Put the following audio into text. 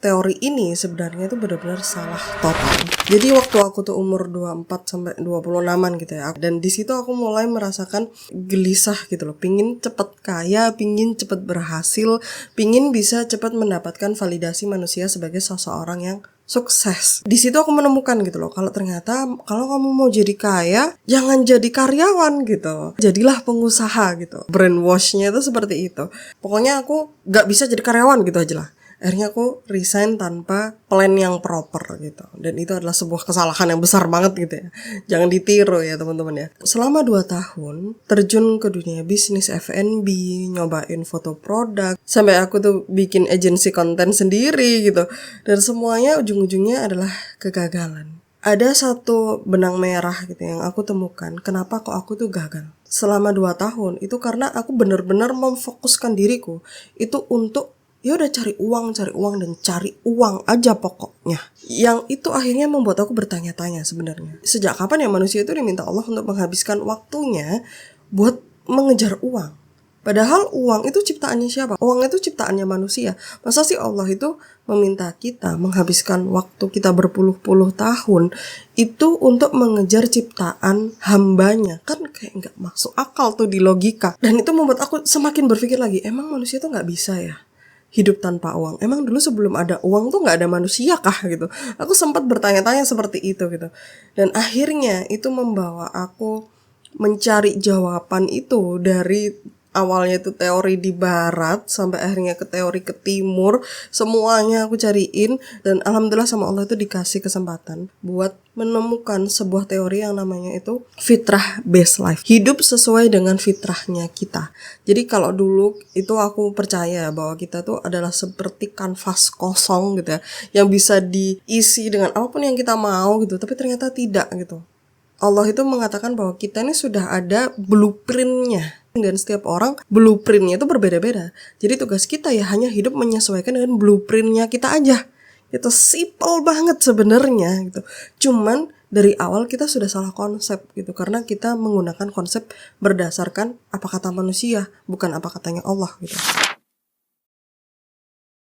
teori ini sebenarnya itu benar-benar salah total. Jadi waktu aku tuh umur 24 sampai 26-an gitu ya. Dan di situ aku mulai merasakan gelisah gitu loh. Pingin cepet kaya, pingin cepet berhasil, pingin bisa cepet mendapatkan validasi manusia sebagai seseorang yang sukses. Di situ aku menemukan gitu loh, kalau ternyata kalau kamu mau jadi kaya, jangan jadi karyawan gitu. Jadilah pengusaha gitu. Brainwash-nya itu seperti itu. Pokoknya aku gak bisa jadi karyawan gitu aja lah. Akhirnya aku resign tanpa plan yang proper gitu. Dan itu adalah sebuah kesalahan yang besar banget gitu ya. Jangan ditiru ya teman-teman ya. Selama 2 tahun terjun ke dunia bisnis F&B, nyobain foto produk, sampai aku tuh bikin agensi konten sendiri gitu. Dan semuanya ujung-ujungnya adalah kegagalan. Ada satu benang merah gitu yang aku temukan. Kenapa kok aku tuh gagal? Selama 2 tahun itu karena aku benar-benar memfokuskan diriku itu untuk ya udah cari uang dan cari uang aja pokoknya. Yang itu akhirnya membuat aku bertanya-tanya sebenarnya. Sejak kapan ya manusia itu diminta Allah untuk menghabiskan waktunya buat mengejar uang? Padahal uang itu ciptaannya siapa? Uang itu ciptaannya manusia. Masa sih Allah itu meminta kita menghabiskan waktu kita berpuluh-puluh tahun itu untuk mengejar ciptaan hambanya? Kan kayak gak masuk akal tuh di logika. Dan itu membuat aku semakin berpikir lagi, emang manusia tuh gak bisa ya hidup tanpa uang? Emang dulu sebelum ada uang tuh gak ada manusia kah gitu? Aku sempat bertanya-tanya seperti itu gitu. Dan akhirnya itu membawa aku mencari jawaban itu dari awalnya itu teori di barat sampai akhirnya ke teori ke timur. Semuanya aku cariin dan alhamdulillah sama Allah itu dikasih kesempatan buat menemukan sebuah teori yang namanya itu fitrah based life. Hidup sesuai dengan fitrahnya kita. Jadi kalau dulu itu aku percaya bahwa kita tuh adalah seperti kanvas kosong gitu ya, yang bisa diisi dengan apapun yang kita mau gitu, tapi ternyata tidak gitu. Allah itu mengatakan bahwa kita ini sudah ada blueprintnya. Dan setiap orang blueprintnya itu berbeda-beda. Jadi tugas kita ya hanya hidup menyesuaikan dengan blueprintnya kita aja. Itu simple banget sebenarnya gitu. Cuman dari awal kita sudah salah konsep gitu. Karena kita menggunakan konsep berdasarkan apa kata manusia, bukan apa katanya Allah gitu.